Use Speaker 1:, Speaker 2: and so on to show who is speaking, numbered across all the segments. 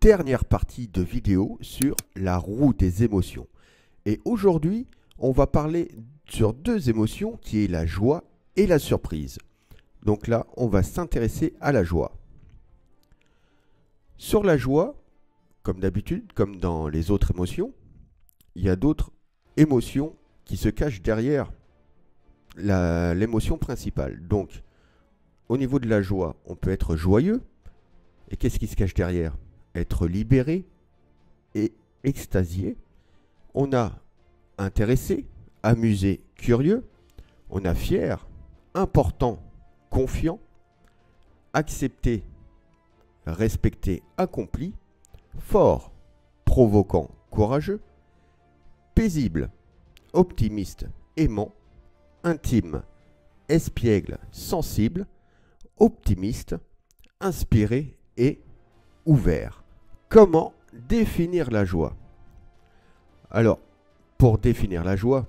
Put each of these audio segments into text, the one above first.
Speaker 1: dernière partie de vidéo sur la roue des émotions. Et aujourd'hui, on va parler sur deux émotions qui est la joie et la surprise. Donc là, on va s'intéresser à la joie. Sur la joie, comme d'habitude, comme dans les autres émotions, il y a d'autres émotions qui se cachent derrière l'émotion principale. Donc, au niveau de la joie, on peut être joyeux. Et qu'est-ce qui se cache derrière? Être libéré et extasié. On a intéressé, amusé, curieux. On a fier, important, confiant, accepté, respecté, accompli, fort, provoquant, courageux, paisible, optimiste, aimant, intime, espiègle, sensible, optimiste, inspiré et ouvert. Comment définir la joie? Alors, pour définir la joie,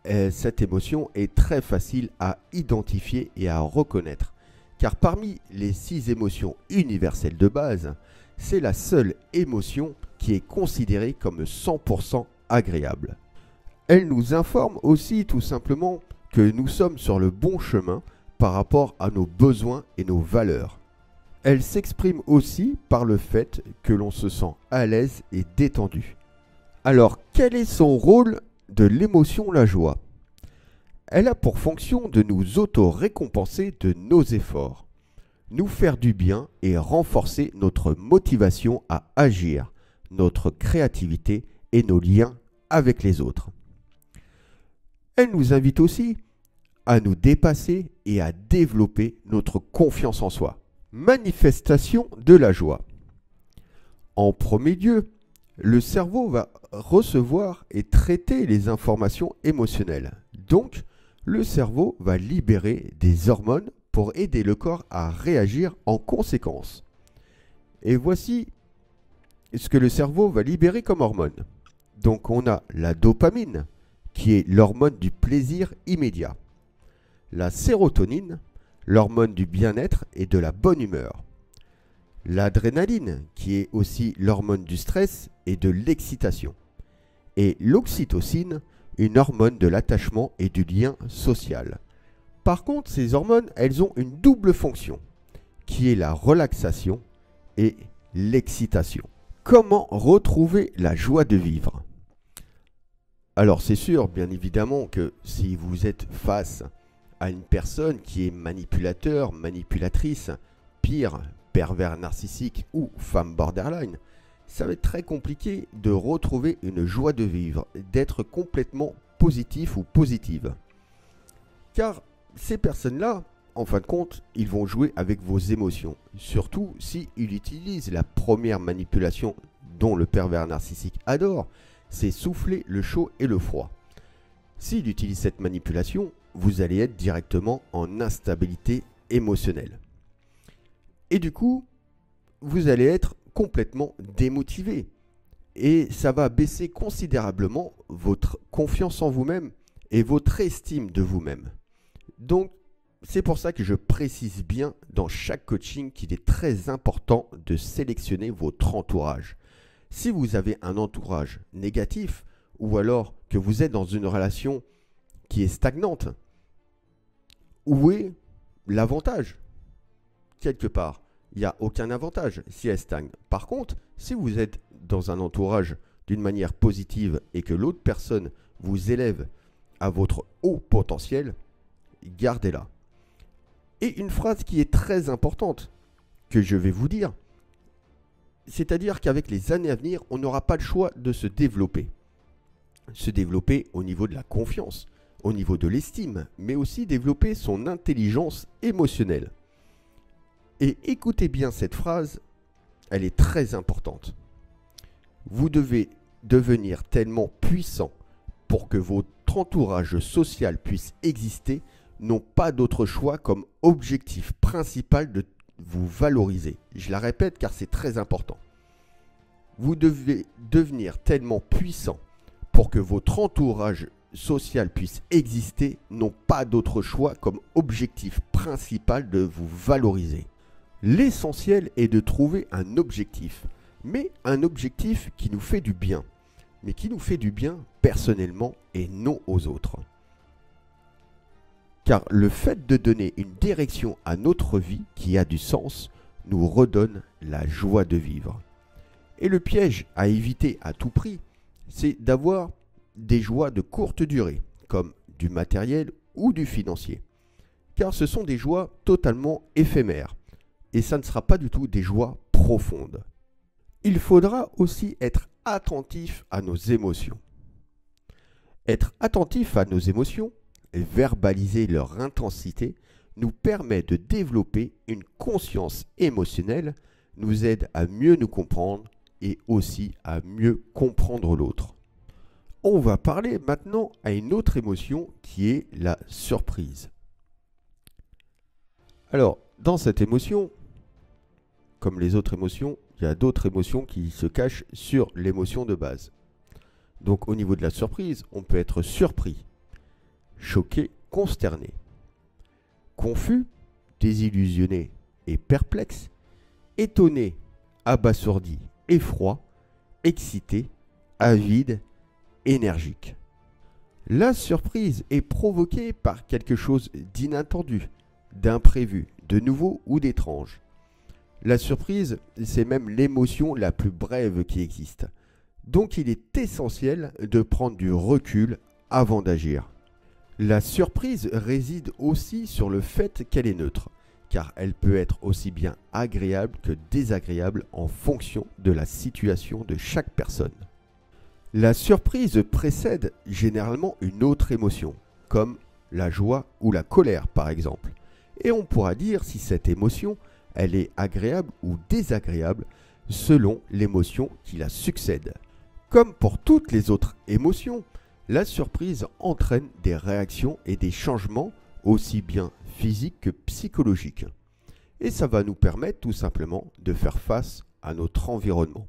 Speaker 1: cette émotion est très facile à identifier et à reconnaître, car parmi les 6 émotions universelles de base, c'est la seule émotion qui est considérée comme 100% agréable. Elle nous informe aussi tout simplement que nous sommes sur le bon chemin par rapport à nos besoins et nos valeurs. Elle s'exprime aussi par le fait que l'on se sent à l'aise et détendu. Alors, quel est son rôle de l'émotion la joie? Elle a pour fonction de nous auto-récompenser de nos efforts, nous faire du bien et renforcer notre motivation à agir, notre créativité et nos liens avec les autres. Elle nous invite aussi à nous dépasser et à développer notre confiance en soi. Manifestation de la joie. En premier lieu, le cerveau va recevoir et traiter les informations émotionnelles. Donc, le cerveau va libérer des hormones pour aider le corps à réagir en conséquence. Et voici ce que le cerveau va libérer comme hormone. Donc, on a la dopamine, qui est l'hormone du plaisir immédiat. La sérotonine, l'hormone du bien-être et de la bonne humeur. L'adrénaline, qui est aussi l'hormone du stress et de l'excitation. Et l'oxytocine, une hormone de l'attachement et du lien social. Par contre, ces hormones, elles ont une double fonction, qui est la relaxation et l'excitation. Comment retrouver la joie de vivre? Alors c'est sûr, bien évidemment, que si vous êtes face à une personne qui est manipulateur, manipulatrice, pire, pervers narcissique ou femme borderline, ça va être très compliqué de retrouver une joie de vivre, d'être complètement positif ou positive. Car ces personnes-là, en fin de compte, ils vont jouer avec vos émotions, surtout s'ils utilisent la première manipulation dont le pervers narcissique adore, c'est souffler le chaud et le froid. S'il utilise cette manipulation, vous allez être directement en instabilité émotionnelle. Et du coup, vous allez être complètement démotivé. Et ça va baisser considérablement votre confiance en vous-même et votre estime de vous-même. Donc, c'est pour ça que je précise bien dans chaque coaching qu'il est très important de sélectionner votre entourage. Si vous avez un entourage négatif ou alors que vous êtes dans une relation qui est stagnante, où est l'avantage? Quelque part, il n'y a aucun avantage si elle stagne. Par contre, si vous êtes dans un entourage d'une manière positive et que l'autre personne vous élève à votre haut potentiel, gardez-la. Et une phrase qui est très importante que je vais vous dire, c'est-à-dire qu'avec les années à venir, on n'aura pas le choix de se développer. Se développer au niveau de la confiance, au niveau de l'estime, mais aussi développer son intelligence émotionnelle. Et écoutez bien cette phrase, elle est très importante. Vous devez devenir tellement puissant pour que votre entourage social puisse exister, n'ont pas d'autre choix comme objectif principal de vous valoriser. Je la répète car c'est très important. Vous devez devenir tellement puissant pour que votre entourage social puisse exister, n'ont pas d'autre choix comme objectif principal de vous valoriser. L'essentiel est de trouver un objectif, mais un objectif qui nous fait du bien, mais qui nous fait du bien personnellement et non aux autres. Car le fait de donner une direction à notre vie qui a du sens nous redonne la joie de vivre. Et le piège à éviter à tout prix, c'est d'avoir des joies de courte durée, comme du matériel ou du financier. Car ce sont des joies totalement éphémères, et ça ne sera pas du tout des joies profondes. Il faudra aussi être attentif à nos émotions. Être attentif à nos émotions et verbaliser leur intensité nous permet de développer une conscience émotionnelle, nous aide à mieux nous comprendre et aussi à mieux comprendre l'autre. On va parler maintenant à une autre émotion qui est la surprise. Alors, dans cette émotion, comme les autres émotions, il y a d'autres émotions qui se cachent sur l'émotion de base. Donc au niveau de la surprise, on peut être surpris, choqué, consterné, confus, désillusionné et perplexe, étonné, abasourdi, effroi, excité, avide, énergique. La surprise est provoquée par quelque chose d'inattendu, d'imprévu, de nouveau ou d'étrange. La surprise, c'est même l'émotion la plus brève qui existe. Donc il est essentiel de prendre du recul avant d'agir. La surprise réside aussi sur le fait qu'elle est neutre, car elle peut être aussi bien agréable que désagréable en fonction de la situation de chaque personne. La surprise précède généralement une autre émotion, comme la joie ou la colère par exemple. Et on pourra dire si cette émotion, elle est agréable ou désagréable selon l'émotion qui la succède. Comme pour toutes les autres émotions, la surprise entraîne des réactions et des changements aussi bien physiques que psychologiques. Et ça va nous permettre tout simplement de faire face à notre environnement.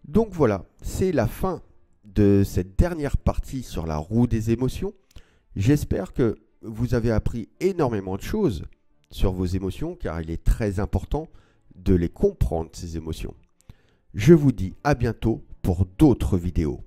Speaker 1: Donc voilà, c'est la fin de cette dernière partie sur la roue des émotions. J'espère que vous avez appris énormément de choses sur vos émotions car il est très important de les comprendre, ces émotions. Je vous dis à bientôt pour d'autres vidéos.